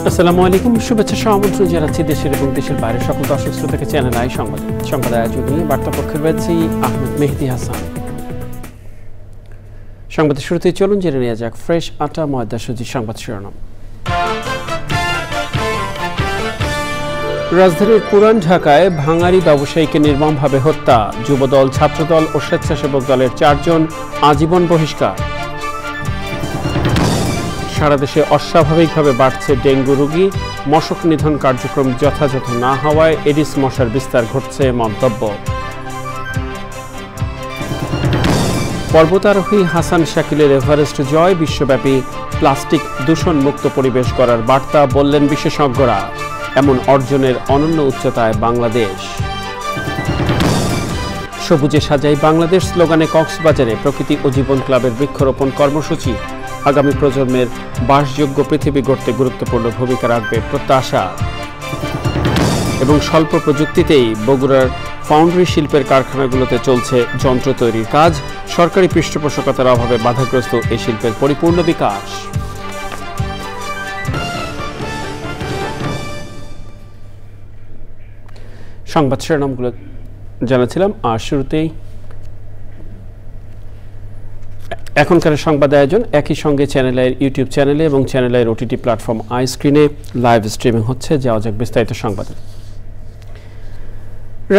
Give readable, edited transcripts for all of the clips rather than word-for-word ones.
আসসালামু আলাইকুম, শুভেচ্ছা সহ আমন্ত্রণ জানাচ্ছি দেশের এবং দেশের বাইরের সকল দর্শক শ্রোতাকে চ্যানেল আই সংবাদ আয়োজন নিয়ে বার্তাপক্ষে রয়েছে আহমেদ মেহেদী হাসান। সংবাদের শুরুতে চলুন জেনে নেওয়া যাক ফ্রেশ আটা ময়দা সুজি সংবাদ শিরোনাম। রাজধানীর পুরান ঢাকায় ভাঙারি ব্যবসায়ীকে নির্মমভাবে হত্যা, যুবদল, ছাত্রদল ও স্বেচ্ছাসেবক দলের 4 জন আজীবন বহিষ্কার। সারা দেশে অস্বাভাবিকভাবে বাড়ছে ডেঙ্গু রোগী, মশক নিধন কার্যক্রম যথাযথ না হওয়ায় এডিস মশার বিস্তার ঘটছে মন্তব্য। পর্বতারোহী হাসান শাকিলের এভারেস্ট জয়, বিশ্বব্যাপী প্লাস্টিক দূষণ মুক্ত পরিবেশ করার বার্তা, বললেন বিশেষজ্ঞরা। এমন অর্জনের অনন্য উচ্চতায় বাংলাদেশ। সবুজে সাজাই বাংলাদেশ স্লোগানে কক্সবাজারে প্রকৃতি ও জীবন ক্লাবের বৃক্ষরোপণ কর্মসূচি। আগামী প্রজন্মের বাসযোগ্য পৃথিবী গড়তে গুরুত্বপূর্ণ ভূমিকা রাখবে প্রত্যাশা। এবং স্বল্প প্রযুক্তিতেই বগুড়ার ফাউন্ডারি শিল্পের কারখানাগুলোতে চলছে যন্ত্র তৈরির কাজ, সরকারি পৃষ্ঠপোষকতার অভাবে বাধাগ্রস্ত এই শিল্পের পরিপূর্ণ বিকাশ। সংবাদ শিরোনামগুলো জানাচ্ছিলাম, আর শুরুতেই এখনকার সংবাদ আয়োজন একই সঙ্গে চ্যানেল আইয়ের ইউটিউব চ্যানেলে এবং চ্যানেল আইয়ের ওটিটি প্ল্যাটফর্ম আই স্ক্রিনে লাইভ স্ট্রিমিং হচ্ছে। যাওয়া যাক বিস্তারিত সংবাদে।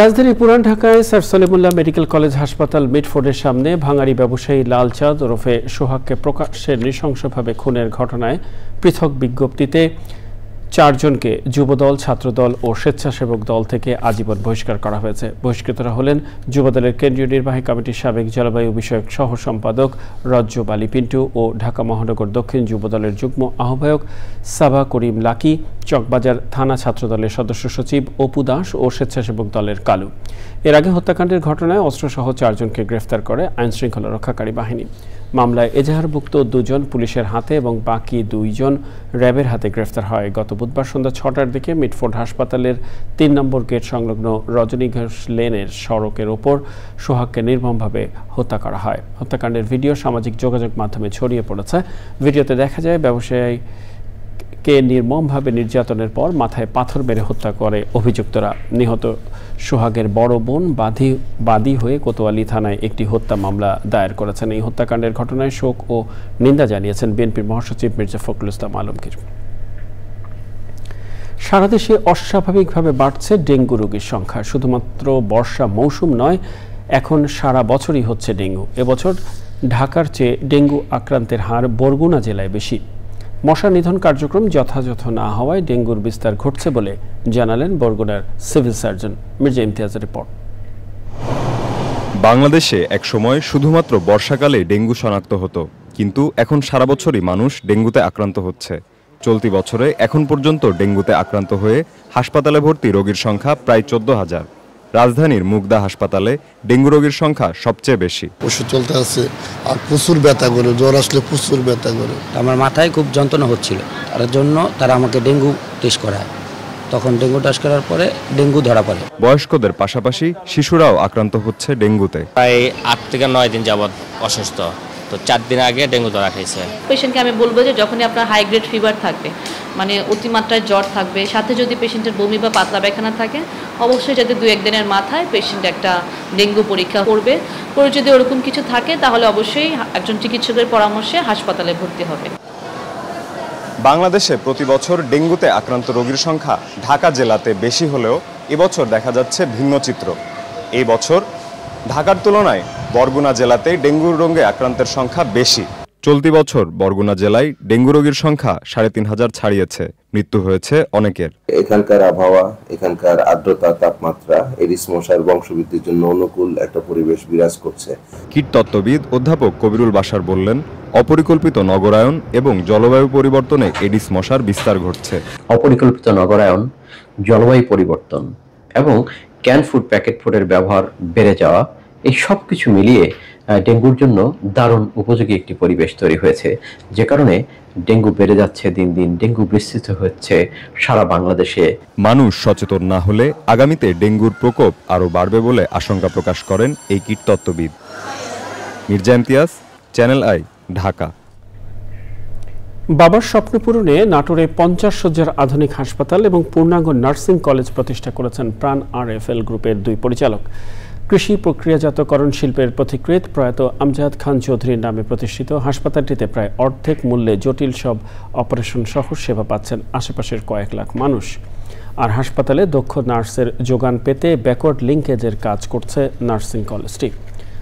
রাজধানীর পুরান ঢাকায় স্যার সলিমুল্লাহ মেডিকেল কলেজ হাসপাতাল মিডফোর্ডের সামনে ভাঙারি ব্যবসায়ী লালচাঁদ ওরফে সোহাগকে প্রকাশ্যে নৃশংসভাবে খুনের ঘটনায় পৃথক বিজ্ঞপ্তিতে 4 জনকে যুবদল, ছাত্রদল ও স্বেচ্ছাসেবক দল থেকে আজীবন বহিষ্কার করা হয়েছে। বহিষ্কৃতরা হলেন যুবদলের কেন্দ্রীয় নির্বাহী কমিটির সাবেক জলবায়ু বিষয়ক সহ সম্পাদক রজ্জব আলী পিন্টু ও ঢাকা মহানগর দক্ষিণ যুবদলের যুগ্ম আহ্বায়ক সাবা করিম লাকি, চকবাজার থানা ছাত্রদলের সদস্য সচিব অপু দাস ও স্বেচ্ছাসেবক দলের কালু। এর আগে হত্যাকাণ্ডের ঘটনায় অস্ত্রসহ 4 জনকে গ্রেফতার করে আইনশৃঙ্খলা রক্ষাকারী বাহিনী। মামলায় এজাহারভুক্ত 2 জন পুলিশের হাতে এবং বাকি 2 জন র্যাবের হাতে গ্রেফতার হয়। গত বুধবার সন্ধ্যা 6টার দিকে মিডফোর্ড হাসপাতালের 3 নম্বর গেট সংলগ্ন রজনী ঘোষ লেনের সড়কের ওপর সোহাগকে নির্মমভাবে হত্যা করা হয়। হত্যাকাণ্ডের ভিডিও সামাজিক যোগাযোগ মাধ্যমে ছড়িয়ে পড়েছে। ভিডিওতে দেখা যায় ব্যবসায়ীকে নির্মমভাবে নির্যাতনের পর মাথায় পাথর মেরে হত্যা করে অভিযুক্তরা। নিহত সোহাগের বড় বোন বাদী হয়ে কোতোয়ালি থানায় একটি হত্যা মামলা দায়ের করেছেন। এই হত্যাকাণ্ডের ঘটনায় শোক ও নিন্দা জানিয়েছেন বিএনপির মহাসচিব মির্জা ফখরুল ইসলাম আলমগীর। সারা দেশে অস্বাভাবিকভাবে বাড়ছে ডেঙ্গু রোগীর সংখ্যা। শুধুমাত্র বর্ষা মৌসুম নয়, এখন সারা বছরই হচ্ছে ডেঙ্গু। এবছর ঢাকার চেয়ে ডেঙ্গু আক্রান্তের হার বরগুনা জেলায় বেশি। মশা নিধন কার্যক্রম যথাযথ না হওয়ায় ডেঙ্গুর বিস্তার ঘটছে বলে জানালেন বরগুনার সিভিল সার্জন মির্জা ইমতিয়াজের রিপোর্ট। বাংলাদেশে একসময় শুধুমাত্র বর্ষাকালে ডেঙ্গু শনাক্ত হতো, কিন্তু এখন সারা বছরই মানুষ ডেঙ্গুতে আক্রান্ত হচ্ছে। চলতি বছরে এখন পর্যন্ত ডেঙ্গুতে আক্রান্ত হয়ে হাসপাতালে ভর্তি রোগীর সংখ্যা প্রায় 14,000। রাজধানীর মুগদা হাসপাতালে ডেঙ্গু রোগীর সংখ্যা সবচেয়ে বেশি। ওষুধ চলতে আছে, আর প্রচুর ব্যথা করে, জ্বর আসলে প্রচুর ব্যথা করে। আমার মাথায় খুব যন্ত্রণা হচ্ছিল, তার জন্য তারা আমাকে ডেঙ্গু টেস্ট করায়। তখন ডেঙ্গু টেস্ট করার পরে ডেঙ্গু ধরা পড়ে। বয়স্কদের পাশাপাশি শিশুরাও আক্রান্ত হচ্ছে ডেঙ্গুতে। প্রায় 8 থেকে 9 দিন যাবৎ অসুস্থ, তো 4 দিন আগে ডেঙ্গু ধরা খাইছে। পেশেন্টকে আমি বলবো যে যখনই আপনার হাই গ্রেড ফিভার থাকবে, মানে অতিমাত্রায় জ্বর থাকবে, সাথে যদি পেশেন্টের বমি বা পাতলা পায়খানা থাকে, অবশ্যই যাতে 2-1 দিনের মাথায় পেশেন্ট একটা ডেঙ্গু পরীক্ষা করবে। করে যদি ওরকম কিছু থাকে তাহলে অবশ্যই একজন চিকিৎসকের পরামর্শে হাসপাতালে ভর্তি হবে। বাংলাদেশে প্রতি বছর ডেঙ্গুতে আক্রান্ত রোগীর সংখ্যা ঢাকা জেলাতে বেশি হলেও এবছর দেখা যাচ্ছে ভিন্ন চিত্র। এই বছর ঢাকার তুলনায় বরগুনা জেলাতে ডেঙ্গুর রোগে আক্রান্তের সংখ্যা বেশি। চলতি বছর বরগুনা জেলায় ডেঙ্গু রোগীর সংখ্যা 3,500 ছাড়িয়েছে। মৃত্যু হয়েছে অনেকের। এখানকার আবহাওয়া, এখানকার আর্দ্রতা, তাপমাত্রা এডিস মশার বংশবৃদ্ধির জন্য অনুকূল একটা পরিবেশ বিরাজ করছে। কীটতত্ত্ববিদ অধ্যাপক কবিরুল বাশার বললেন, অপরিকল্পিত নগরায়ন এবং জলবায়ু পরিবর্তনে এডিস মশার বিস্তার ঘটছে। অপরিকল্পিত নগরায়ন, জলবায়ু পরিবর্তন এবং ক্যান ফুড, প্যাকেট ফুডের ব্যবহার বেড়ে যাওয়া, এই সব কিছু মিলিয়ে ডেঙ্গুর জন্য দারুণ উপযোগী একটি পরিবেশ তৈরি হয়েছে, যে কারণে ডেঙ্গু বেড়ে যাচ্ছে দিন দিন, ডেঙ্গু বিস্তৃত হচ্ছে সারা বাংলাদেশে। মানুষ সচেতন না হলে আগামীতে ডেঙ্গুর প্রকোপ আরও বাড়বে বলে আশঙ্কা প্রকাশ করেন এই কীটতত্ত্ববিদ। Mirza Imtiaz, channel I, Dhaka. বাবার স্বপ্ন পূরণে নাটোরে 50 শয্যার আধুনিক হাসপাতাল এবং পূর্ণাঙ্গ নার্সিং কলেজ প্রতিষ্ঠা করেছেন প্রাণ RFL গ্রুপের 2 পরিচালক। কৃষি প্রক্রিয়াজাতকরণ শিল্পের পথিকৃৎ প্রয়াত আমজাদ খান চৌধুরীর নামে প্রতিষ্ঠিত হাসপাতালটিতে প্রায় অর্ধেক মূল্যে জটিল সব অপারেশন সহ সেবা পাচ্ছেন আশেপাশের কয়েক লাখ মানুষ। আর হাসপাতালে দক্ষ নার্সের যোগান পেতে ব্যাকওয়ার্ড লিঙ্কেজের কাজ করছে নার্সিং কলেজটি।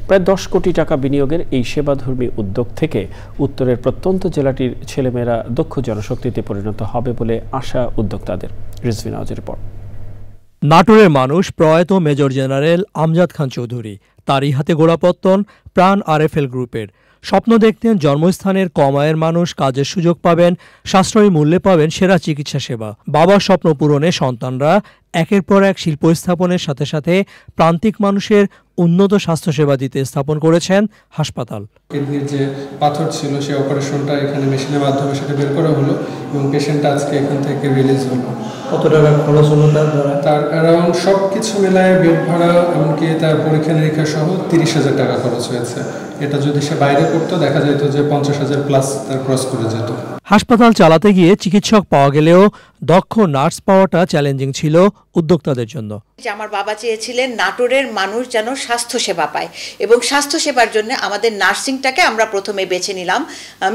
প্রায় 10 কোটি টাকা বিনিয়োগের এই সেবাধর্মী উদ্যোগ থেকে উত্তরের প্রত্যন্ত জেলাটির ছেলেমেয়েরা দক্ষ জনশক্তিতে পরিণত হবে বলে আশা উদ্যোক্তাদের। রিজভি নাওয়াজের রিপোর্ট। নাটোরের মানুষ প্রয়াত মেজর জেনারেল আমজাদ খান চৌধুরী, তারই হাতে গোড়াপত্তন প্রাণ RFL গ্রুপের। স্বপ্ন দেখতেন জন্মস্থানের কম আয়ের মানুষ কাজের সুযোগ পাবেন, সাশ্রয়ী মূল্যে পাবেন সেরা চিকিৎসা সেবা। বাবার স্বপ্ন পূরণে সন্তানরা একের পর এক শিল্প স্থাপনের সাথে সাথে প্রান্তিক মানুষের উন্নত স্বাস্থ্যসেবা দিতে স্থাপন করেছেন হাসপাতাল। কিডনির যে পাথর ছিল সেই অপারেশনটা এখানে মেশিনের মাধ্যমে সেটা বের করা হলো এবং পেশেন্টটা আজকে এখান থেকে রিলিজ হলো। কত টাকা খরচ হলো তার অ্যারাউন্ড সব কিছু মিলায় বেড ভাড়া এমনকি তার পরীক্ষা নিরীক্ষা সহ 30,000 টাকা খরচ হয়েছে। এটা যদি সে বাইরে করতো দেখা যেত যে 50,000 প্লাস তার ক্রস করে যেত। হাসপাতাল চালাতে গিয়ে চিকিৎসক পাওয়া গেলেও দক্ষ নার্স পাওয়াটা চ্যালেঞ্জিং ছিল উদ্যোক্তাদের জন্য। আমার বাবা চেয়েছিলেন নাটোরের মানুষ যেন স্বাস্থ্যসেবা পায় এবং স্বাস্থ্যসেবার জন্য আমাদের নার্সিংটাকে আমরা প্রথমে বেছে নিলাম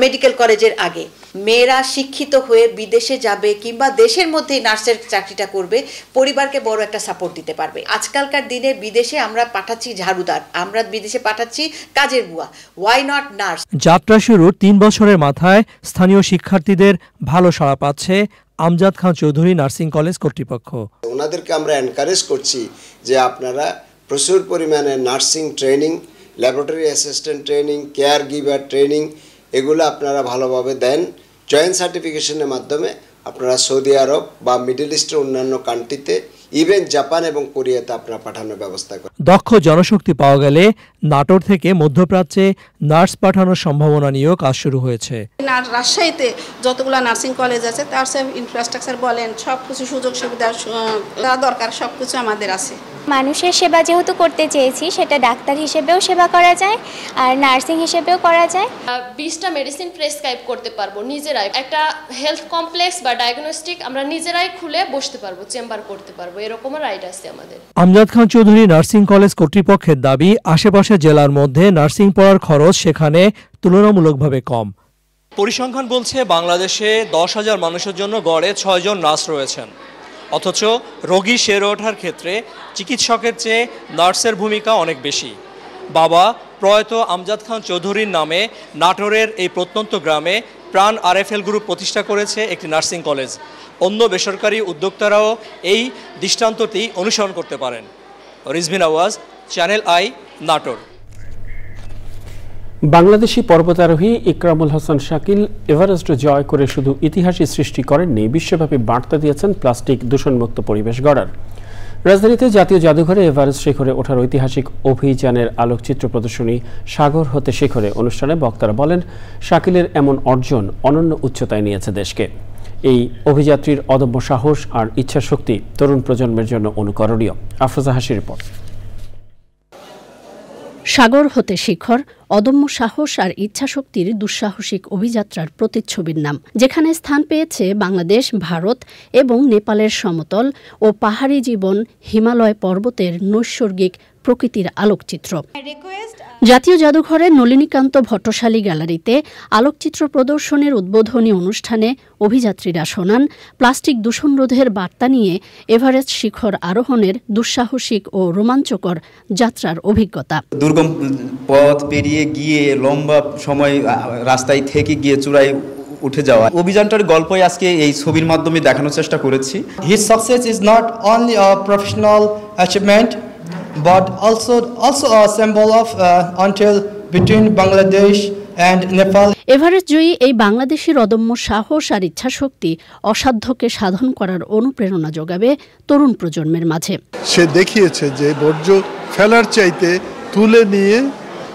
মেডিকেল কলেজের আগে। মেয়েরা শিক্ষিত হয়ে বিদেশে যাবে কিংবা দেশের মধ্যেই নার্সের চাকরিটা করবে, পরিবারকে বড় একটা সাপোর্ট দিতে পারবে। আজকালকার দিনে বিদেশে আমরা পাঠাচ্ছি ঝাড়ুদার, আমরা বিদেশে পাঠাচ্ছি কাজের বুয়া, ওয়াই নট নার্স। যাত্রা শুরুর 3 বছরের মাথায় স্থানীয় শিক্ষার্থীদের ভালো সাড়া পাচ্ছে আমজাদ খান চৌধুরী নার্সিং কলেজ কর্তৃপক্ষ। ওনাদেরকে আমরা এনকারেজ করছি যে আপনারা প্রচুর পরিমাণে nursing training, laboratory assistant training, care giver training এগুলো আপনারা ভালোভাবে দেন। জয়েন্ট সার্টিফিকেশনের মাধ্যমে আপনারা সৌদি আরব বা মিডল ইস্টের অন্যান্য কান্ট্রিতে, ইভেন জাপান এবং কোরিয়াতে আপনারা পাঠানোর ব্যবস্থা করেন। দক্ষ জনশক্তি পাওয়া গেলে নাটোর থেকে মধ্যপ্রাচ্যে নার্স পাঠানোর সম্ভাবনা নিয়েও কাজ শুরু হয়েছে। রাজশাহীতে যতগুলো নার্সিং কলেজ আছে তার সব ইনফ্রাস্ট্রাকচার বলেন, সব কিছু সুযোগ সুবিধা দরকার সব কিছু আমাদের আছে। মানুষের সেবা যেহেতু করতে চেয়েছি, সেটা ডাক্তার হিসেবেও সেবা করা যায় আর নার্সিং হিসেবেও করা যায়। 20টা মেডিসিন প্রেসক্রাইব করতে পারবো নিজেরাই। একটা হেলথ কমপ্লেক্স বা ডায়াগনস্টিক আমরা নিজেরাই খুলে বসতে পারবো, চেম্বার করতে পারবো, এরকম রাইট আছে আমাদের। আমজাদ খান চৌধুরী নার্সিং কলেজ কর্তৃপক্ষের দাবি, আশেপাশের জেলার মধ্যে নার্সিং পড়ার খরচ সেখানে তুলনামূলকভাবে কম। পরিসংখ্যান বলছে বাংলাদেশে 10,000 মানুষের জন্য গড়ে 6 জন নার্স রয়েছেন, অথচ রোগী সেরে ওঠার ক্ষেত্রে চিকিৎসকের চেয়ে নার্সের ভূমিকা অনেক বেশি। বাবা প্রয়াত আমজাদ খান চৌধুরীর নামে নাটোরের এই প্রত্যন্ত গ্রামে প্রাণ RFL গ্রুপ প্রতিষ্ঠা করেছে একটি নার্সিং কলেজ। অন্য বেসরকারি উদ্যোক্তারাও এই দৃষ্টান্তটি অনুসরণ করতে পারেন। Rizvi Nawaz, channel I, Natore. বাংলাদেশি পর্বতারোহী ইকরামুল হাসান শাকিল এভারেস্ট জয় করে শুধু ইতিহাসই সৃষ্টি করেননি, বিশ্বব্যাপী বার্তা দিয়েছেন প্লাস্টিক দূষণমুক্ত পরিবেশ গড়ার। রাজধানীতে জাতীয় জাদুঘরে এভারেস্ট শিখরে ওঠার ঐতিহাসিক অভিযানের আলোকচিত্র প্রদর্শনী সাগর হতে শিখরে অনুষ্ঠানে বক্তারা বলেন, শাকিলের এমন অর্জন অনন্য উচ্চতায় নিয়েছে দেশকে। এই অভিযাত্রীর অদম্য সাহস আর ইচ্ছাশক্তি তরুণ প্রজন্মের জন্য অনুকরণীয়। আফরোজা হাসির রিপোর্ট। সাগর হতে শিখর অদম্য সাহস আর ইচ্ছাশক্তির দুঃসাহসিক অভিযাত্রার প্রতিচ্ছবির নাম, যেখানে স্থান পেয়েছে বাংলাদেশ, ভারত এবং নেপালের সমতল ও পাহাড়ি জীবন, হিমালয় পর্বতের নৈসর্গিক প্রকৃতির আলোকচিত্র। জাতীয় জাদুঘরের নলিনীকান্ত ভট্টশালী গ্যালারিতে আলোকচিত্র প্রদর্শনের উদ্বোধনী অনুষ্ঠানে অভিযাত্রীরা শোনান প্লাস্টিক দূষণ রোধের বার্তা নিয়ে এভারেস্ট শিখর আরোহণের দুঃসাহসিক ও রোমাঞ্চকর যাত্রার অভিজ্ঞতা। দুর্গম পথ পেরিয়ে গিয়ে লম্বা সময় রাস্তায় থেকে গিয়ে চূড়ায় উঠে যাওয়া, অভিযানটার গল্পই আজকে এই ছবির মাধ্যমে দেখানোর চেষ্টা করেছি। His success is not only a professional achievement but also a symbol of until between Bangladesh and Nepal. Everest জয়ী এই বাংলাদেশের অদম্য সাহস আর ইচ্ছাশক্তি অসাধ্যকে সাধন করার অনুপ্রেরণা যোগাবে তরুণ প্রজন্মের মাঝে। সে দেখিয়েছে যে বর্জ্য ফেলার চাইতে তুলে নিয়ে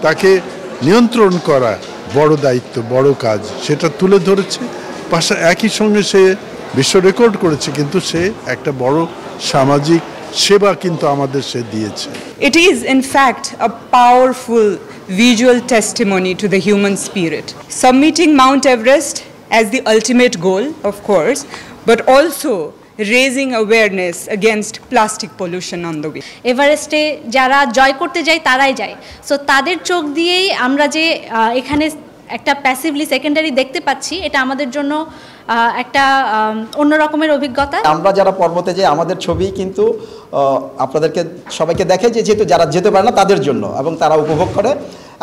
তাকে নিয়ন্ত্রণ করা বড় দায়িত্ব, বড় কাজ, সেটা তুলে ধরেছে। পাশে একই সঙ্গে সে বিশ্ব রেকর্ড করেছে, কিন্তু সে একটা বড় সামাজিক সেবা কিন্তু আমাদের সে দিয়েছে। It is in fact a powerful visual testimony to the human spirit. Submitting Mount Everest as the ultimate goal, of course, but also raising awareness against plastic pollution on the way. এভারেস্টে যারা জয় করতে যায় তারাই যায়, so তাদের চোখ দিয়েই আমরা যে এখানে একটা প্যাসিভলি সেকেন্ডারি দেখতে পাচ্ছি, এটা আমাদের জন্য একটা অন্য রকমের অভিজ্ঞতা। আমরা যারা পর্বতে যাই আমাদের ছবি কিন্তু আপনাদেরকে সবাইকে দেখে যে যেহেতু যারা যেতে পারে না তাদের জন্য, এবং তারা উপভোগ করে,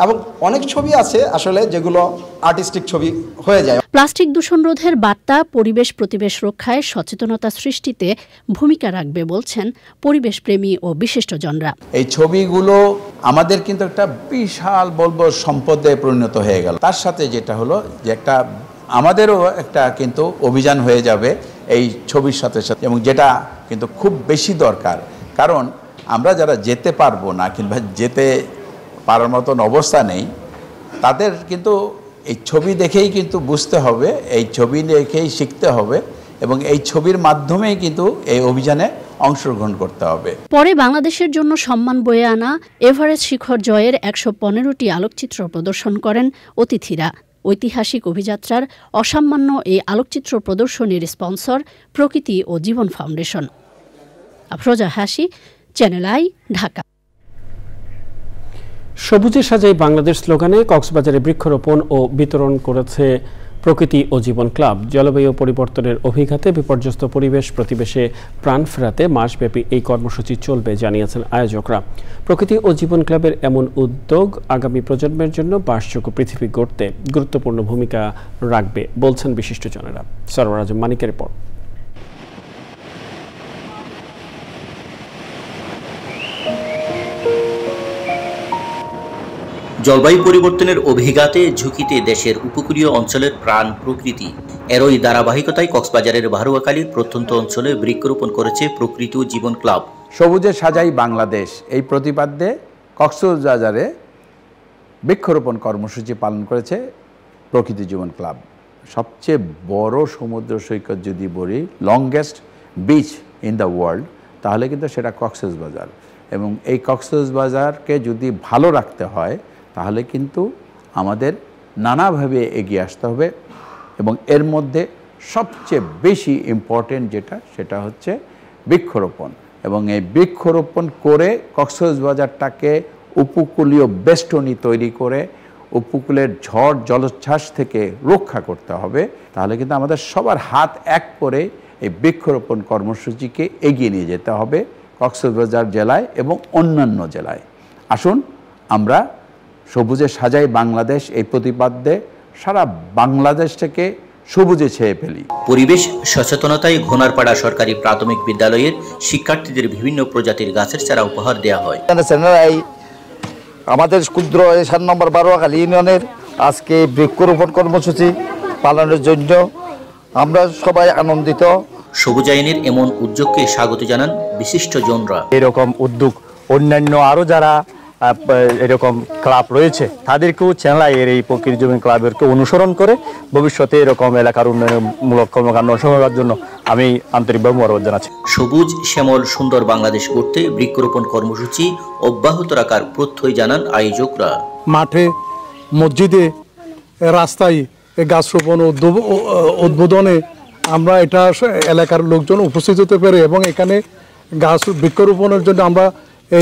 এবং অনেক ছবি আছে আসলে যেগুলো আর্টিস্টিক ছবি হয়ে যায়। প্লাস্টিক দূষণ রোধের বার্তা পরিবেশ প্রতিবেশ রক্ষায় সচেতনতা সৃষ্টিতে ভূমিকা রাখবে বলছেন পরিবেশপ্রেমী ও বিশিষ্টজনরা। এই ছবিগুলো আমাদের কিন্তু একটা বিশাল বলবো সম্পদে পরিণত হয়ে গেল। তার সাথে যেটা হলো যে একটা আমাদেরও একটা কিন্তু অভিযান হয়ে যাবে এই ছবির সাথে সাথে, এবং যেটা কিন্তু খুব বেশি দরকার, কারণ আমরা যারা যেতে পারবো না কিংবা যেতে পারার মতন অবস্থা নেই, তাদের কিন্তু এই ছবি দেখেই কিন্তু বুঝতে হবে, এই ছবি দেখেই শিখতে হবে, এবং এই ছবির মাধ্যমেই কিন্তু এই অভিযানে অংশগ্রহণ করতে হবে। পরে বাংলাদেশের জন্য সম্মান বয়ে আনা এভারেস্ট শিখর জয়ের ১১৫টি আলোকচিত্র প্রদর্শন করেন অতিথিরা। ঐতিহাসিক অভিযাত্রার অসামান্য এই আলোকচিত্র প্রদর্শনীর স্পন্সর প্রকৃতি ও জীবন ফাউন্ডেশন। আফরোজা হাসি, চ্যানেল আই, ঢাকা। সবুজে সাজাই বাংলাদেশ স্লোগানে কক্সবাজারে বৃক্ষরোপণ ও বিতরণ করেছে প্রকৃতি ও জীবন ক্লাব। জলবায়ু পরিবর্তনের অভিঘাতে বিপর্যস্ত পরিবেশ প্রতিবেশে প্রাণ ফেরাতে মাসব্যাপী এই কর্মসূচি চলবে জানিয়েছেন আয়োজকরা। প্রকৃতি ও জীবন ক্লাবের এমন উদ্যোগ আগামী প্রজন্মের জন্য বাসযোগ্য পৃথিবী গড়তে গুরুত্বপূর্ণ ভূমিকা রাখবে বলছেন বিশিষ্টজনেরা। সরওয়ার আজম মানিকের রিপোর্ট। জলবায়ু পরিবর্তনের অভিঘাতে ঝুঁকিতে দেশের উপকূলীয় অঞ্চলের প্রাণ প্রকৃতি। এরই ধারাবাহিকতায় কক্সবাজারের ভারুয়াকালীর প্রত্যন্ত অঞ্চলে বৃক্ষরোপণ করেছে প্রকৃতি ও জীবন ক্লাব। সবুজে সাজাই বাংলাদেশ এই প্রতিপাদ্যে কক্সবাজারে বৃক্ষরোপণ কর্মসূচি পালন করেছে প্রকৃতি জীবন ক্লাব। সবচেয়ে বড় সমুদ্র সৈকত যদি বলি, longest beach in the world, তাহলে কিন্তু সেটা কক্সবাজার। এবং এই কক্সবাজারকে যদি ভালো রাখতে হয় তাহলে কিন্তু আমাদের নানাভাবে এগিয়ে আসতে হবে, এবং এর মধ্যে সবচেয়ে বেশি ইম্পর্টেন্ট সেটা হচ্ছে বৃক্ষরোপণ। এবং এই বৃক্ষরোপণ করে কক্সবাজারটাকে উপকূলীয় বেষ্টনী তৈরি করে উপকূলের ঝড় জলোচ্ছ্বাস থেকে রক্ষা করতে হবে। তাহলে কিন্তু আমাদের সবার হাত এক করে এই বৃক্ষরোপণ কর্মসূচিকে এগিয়ে নিয়ে যেতে হবে কক্সবাজার জেলায় এবং অন্যান্য জেলায়। আসুন আমরা সবুজে সাজাই বাংলাদেশ এই প্রতিপাদ্যে সারা বাংলাদেশ থেকে সবুজে ছেয়ে ফেলি। পরিবেশ সচেতনতায় ঘোনারপাড়া সরকারি প্রাথমিক বিদ্যালয়ের শিক্ষার্থীদের বিভিন্ন প্রজাতির গাছের চারা উপহার দেওয়া হয়। আমাদের ক্ষুদ্র ৭ নম্বর বারোয়াখালী ইউনিয়নের আজকে বৃক্ষরোপণ কর্মসূচি পালনের জন্য আমরা সবাই আনন্দিত। সবুজায়নের এমন উদ্যোগকে স্বাগত জানান বিশিষ্টজনরা। এরকম উদ্যোগ অন্যান্য আরও যারা এরকম ক্লাব রয়েছে তাদেরকেও চ্যানেলের এই প্রকৃতি জীবন ক্লাবেরকে অনুসরণ করে ভবিষ্যতে এরকম এলাকার উন্নয়নমূলক কর্মকাণ্ড অংশগ্রহণ করার জন্য আমি আন্তরিকভাবে অনুরোধ জানাচ্ছি। সবুজ শ্যামল সুন্দর বাংলাদেশ গড়তে বৃক্ষরোপণ কর্মসূচি অব্যাহত রাখার প্রত্যয় জানান আয়োজকরা। মাঠে, মসজিদে, রাস্তায় গাছ রোপণ উদ্বোধনে আমরা এটা এলাকার লোকজন উপস্থিত হতে পারে, এবং এখানে গাছ বৃক্ষরোপণের জন্য আমরা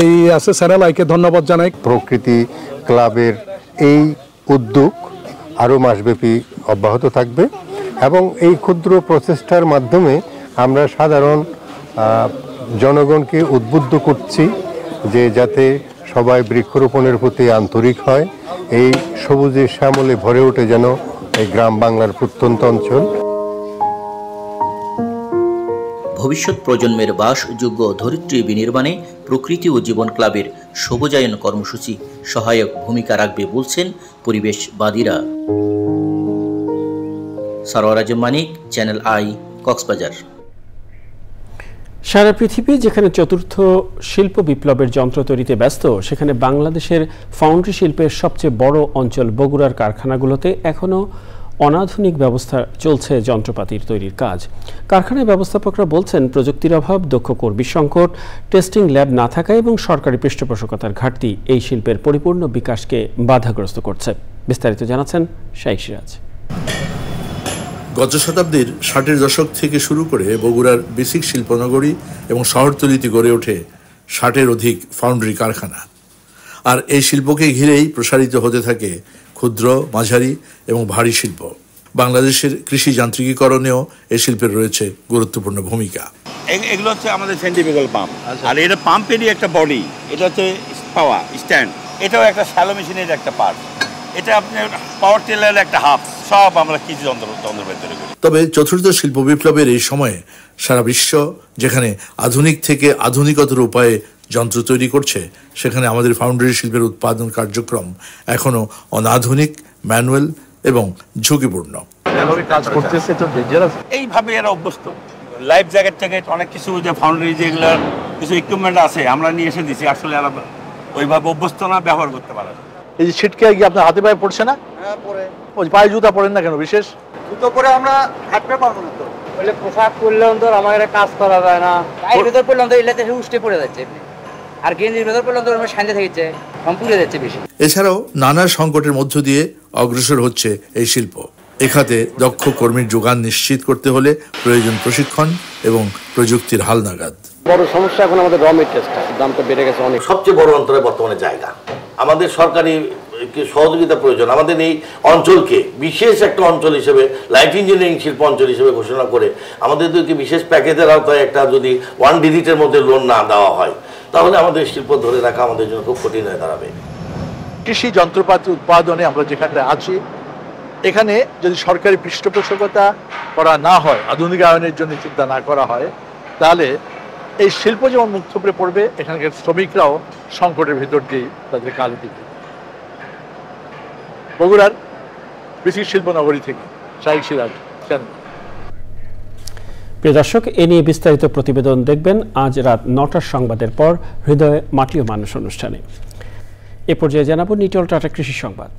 এই আছে চ্যানেল আইকে ধন্যবাদ জানাই। প্রকৃতি ক্লাবের এই উদ্যোগ আরও মাসব্যাপী অব্যাহত থাকবে, এবং এই ক্ষুদ্র প্রচেষ্টার মাধ্যমে আমরা সাধারণ জনগণকে উদ্বুদ্ধ করছি যে যাতে সবাই বৃক্ষরোপণের প্রতি আন্তরিক হয়, এই সবুজে শ্যামলে ভরে ওঠে যেন এই গ্রাম বাংলার প্রত্যন্ত অঞ্চল। ভবিষ্যৎ প্রজন্মের বাসযোগ্য ধরিত্রী বিনির্মাণে প্রকৃতি ও জীবন ক্লাবের সবুজায়ন কর্মসূচি সহায়ক ভূমিকা রাখবে বলছেন পরিবেশবাদীরা। সরওয়ার আজম মানিক, চ্যানেল আই, কক্সবাজার। সারা পৃথিবী যেখানে চতুর্থ শিল্প বিপ্লবের যন্ত্র তৈরিতে ব্যস্ত, সেখানে বাংলাদেশের ফাউন্ড্রি শিল্পের সবচেয়ে বড় অঞ্চল বগুড়ার কারখানাগুলোতে এখনও অনাধুনিক ব্যবস্থা চলছে যন্ত্রপাতির তৈরির কাজ। কারখানায় ব্যবস্থাপকরা বলছেন প্রযুক্তির অভাব, দক্ষ কর্মী সংকট, টেস্টিং ল্যাব না থাকা এবং সরকারি পৃষ্ঠপোষকতার ঘাটতি এই শিল্পের পরিপূর্ণ বিকাশকে বাধাগ্রস্ত করছে। বিস্তারিত জানাচ্ছেন শাইখ সিরাজ। গত শতাব্দীর 60-এর দশক থেকে শুরু করে বগুড়ার বেসিক শিল্পনগরী এবং শহরতলিতে গড়ে ওঠে 60-এর অধিক ফাউন্ডারি কারখানা। আর এই শিল্পকে ঘিরেই প্রসারিত হতে থাকে ক্ষুদ্র, মাঝারি এবং ভারী শিল্প। বাংলাদেশের কৃষি যান্ত্রিকীকরণেও এই শিল্পের রয়েছে গুরুত্বপূর্ণ ভূমিকা। এগুলো হচ্ছে আমাদের সেন্ট্রিফিউগাল পাম্প, আর এটা পাম্পেরই একটা বডি, এটা হচ্ছে পাওয়ার স্ট্যান্ড, এটাও একটা শ্যালো মেশিনের একটা পার্ট, এটা আপনার পাওয়ার টেলারের একটা হাফ, সব আমরা কিছু যন্ত্রের ভেতরে করি। তবে চতুর্থ শিল্প বিপ্লবের এই সময়ে সারা বিশ্ব যেখানে আধুনিক থেকে আধুনিকতর উপায়ে যন্ত্র তৈরি করছে, সেখানে আমাদের ফাউন্ডারি শিল্পের উৎপাদন কার্যক্রম এখনো অনাধুনিক, ম্যানুয়াল এবং ঝুঁকিপূর্ণ। এইভাবে এরা অভ্যস্ত। লাইফ জ্যাকেট ট্যাকেট অনেক কিছু যে ফাউন্ডারি যেগুলো কিছু ইকুইপমেন্ট আছে আমরা নিয়ে এসে দিছি, আসলে এরা ওইভাবে অভ্যস্ত না, ব্যবহার করতে পারে। এই যে ছিটকে গিয়ে আপনার হাতে পায়ে পড়ছে না? হ্যাঁ পরে। ওই পায়ে জুতা পরেন না কেন বিশেষ? জুতো পরে আমরা হাঁটতে পারবো না তো। বলে পোশাক পরলেও তো আমার এটা কাজ করা যায় না। গায়ের ভেতর পড়লাম তো এলাতে উষ্টে পড়ে যাচ্ছে, আর গেঞ্জির ভেতর পড়লাম তো আমার সাঁজে থেকেছে, কম পুড়ে যাচ্ছে বেশি। এছাড়াও নানা সংকটের মধ্য দিয়ে অগ্রসর হচ্ছে এই শিল্প। এখাতে দক্ষ কর্মীর যোগান নিশ্চিত করতে হলে প্রয়োজন প্রশিক্ষণ এবং প্রযুক্তির হালনাগাদ। বড় সমস্যা এখন আমাদের র মেটেরিয়ালসটা দামটা বেড়ে গেছে অনেক। সবচেয়ে বড় অন্তরে বর্তমানে জায়গা, আমাদের সরকারি সহযোগিতা প্রয়োজন। আমাদের এই অঞ্চলকে বিশেষ একটা অঞ্চল হিসেবে, লাইট ইঞ্জিনিয়ারিং শিল্প অঞ্চল হিসেবে ঘোষণা করে আমাদেরকে বিশেষ প্যাকেজের আওতায় একটা যদি 1 ডিজিটের মধ্যে লোন না দেওয়া হয়, তাহলে আমাদের শিল্প ধরে রাখা আমাদের জন্য খুব কঠিন হয়ে দাঁড়াবে। কৃষি যন্ত্রপাতি উৎপাদনে আমরা যেখানে আছি, এখানে যদি সরকারি পৃষ্ঠপোষকতা করা না হয়, আধুনিকায়নের জন্য চিন্তা না করা হয়, তাহলে এই শিল্প যেমন মুক্ত করে পড়বে, এখানকার শ্রমিকরাও সংকটের ভিতর দিয়ে তাদের কাজ দিবে। বগুড়ার বেসিক শিল্পনগরী থেকে শাহিক সিরাজ। প্রিয় দর্শক, এ নিয়ে বিস্তারিত প্রতিবেদন দেখবেন আজ রাত 9টার সংবাদের পর হৃদয়ে মাটি ও মানুষ অনুষ্ঠানে। এ পর্যায়ে জানাবো নিটল টাটা কৃষি সংবাদ।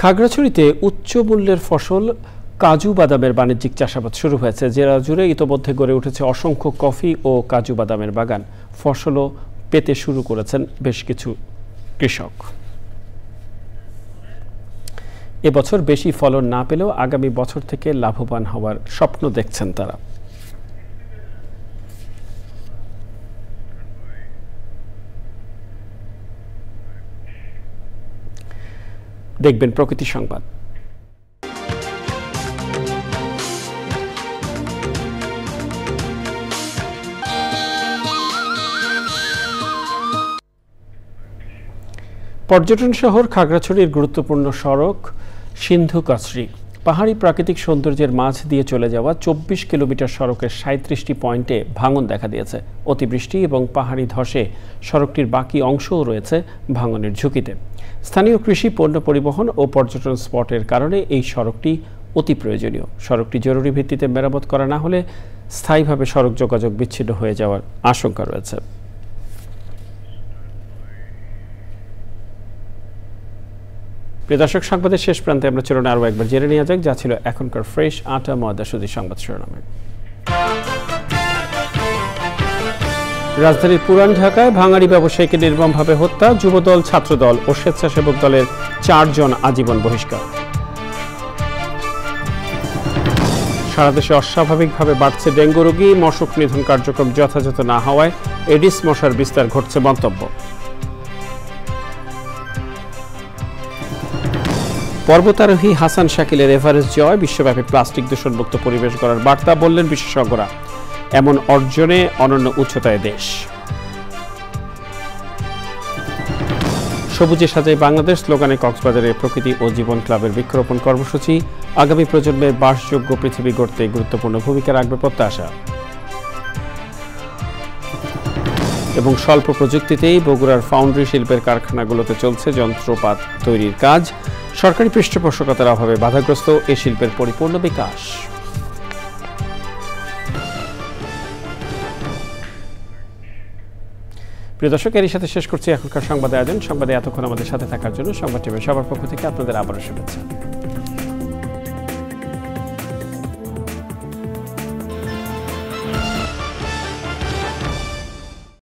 খাগড়াছড়িতে উচ্চ মূল্যের ফসল কাজু বাদামের বাণিজ্যিক চাষাবাদ শুরু হয়েছে। জেলা জুড়ে ইতোমধ্যে গড়ে উঠেছে অসংখ্য কফি ও কাজু বাদামের বাগান। ফসলও পেতে শুরু করেছেন বেশ কিছু কৃষক। এবছর বেশি ফলন না পেলেও আগামী বছর থেকে লাভবান হওয়ার স্বপ্ন দেখছেন তারা। দেখবেন প্রকৃতি সংবাদ। পর্যটন শহর খাগড়াছড়ির গুরুত্বপূর্ণ সড়ক সিন্ধু কাছড়ি পাহাড়ি প্রাকৃতিক সৌন্দর্যের মাঝ দিয়ে চলে যাওয়া 24 কিলোমিটার সড়কের 37টি পয়েন্টে ভাঙন দেখা দিয়েছে। অতিবৃষ্টি এবং পাহাড়ি ধসে সড়কটির বাকি অংশও রয়েছে ভাঙনের ঝুঁকিতে। স্থানীয় কৃষি পণ্য পরিবহন ও পর্যটন স্পটের কারণে এই সড়কটি অতি প্রয়োজনীয়। সড়কটি জরুরি ভিত্তিতে মেরামত করা না হলে স্থায়ীভাবে সড়ক যোগাযোগ বিচ্ছিন্ন হয়ে যাওয়ার আশঙ্কা রয়েছে। প্রিয় দর্শক, সংবাদের শেষ প্রান্তে আমরা চলুন আরও একবার জেনে নেওয়া যাক যা ছিল এখনকার ফ্রেশ আটা ময়দা সুজি সংবাদ শিরোনামে। রাজধানীর পুরান ঢাকায় ভাঙাড়ি ব্যবসায়ীকে নির্মমভাবে হত্যা, যুবদল, ছাত্রদল ও স্বেচ্ছাসেবক দলের 4 জন আজীবন বহিষ্কার। সারা দেশে অস্বাভাবিকভাবে বাড়ছে ডেঙ্গু রোগী, মশক নিধন কার্যক্রম যথাযথ না হওয়ায় এডিস মশার বিস্তার ঘটছে মন্তব্য। পর্বতারোহী হাসান শাকিলের এভারেস্ট জয়, বিশ্বব্যাপী প্লাস্টিক দূষণমুক্ত পরিবেশ গড়ার বার্তা, বললেন বিশেষজ্ঞরা। এমন অর্জনে অনন্য উচ্চতায় দেশ। সবুজে সাজাই বাংলাদেশ স্লোগানে কক্সবাজারে প্রকৃতি ও জীবন ক্লাবের বৃক্ষরোপণ কর্মসূচি। আগামী প্রজন্মের বাসযোগ্য পৃথিবী গড়তে গুরুত্বপূর্ণ ভূমিকা রাখবে প্রত্যাশা। এবং স্বল্প প্রযুক্তিতেই বগুড়ার ফাউন্ডারি শিল্পের কারখানাগুলোতে চলছে যন্ত্রপাত তৈরির কাজ। সরকারি পৃষ্ঠপোষকতার অভাবে বাধাগ্রস্ত এ শিল্পের পরিপূর্ণ বিকাশ। প্রিয় দর্শক, এরই সাথে শেষ করছি এখনকার সংবাদ আয়োজন। সংবাদে এতক্ষণ আমাদের সাথে থাকার জন্য সংবাদ টিমের সবার পক্ষ থেকে আপনাদের আবারও শুভেচ্ছা।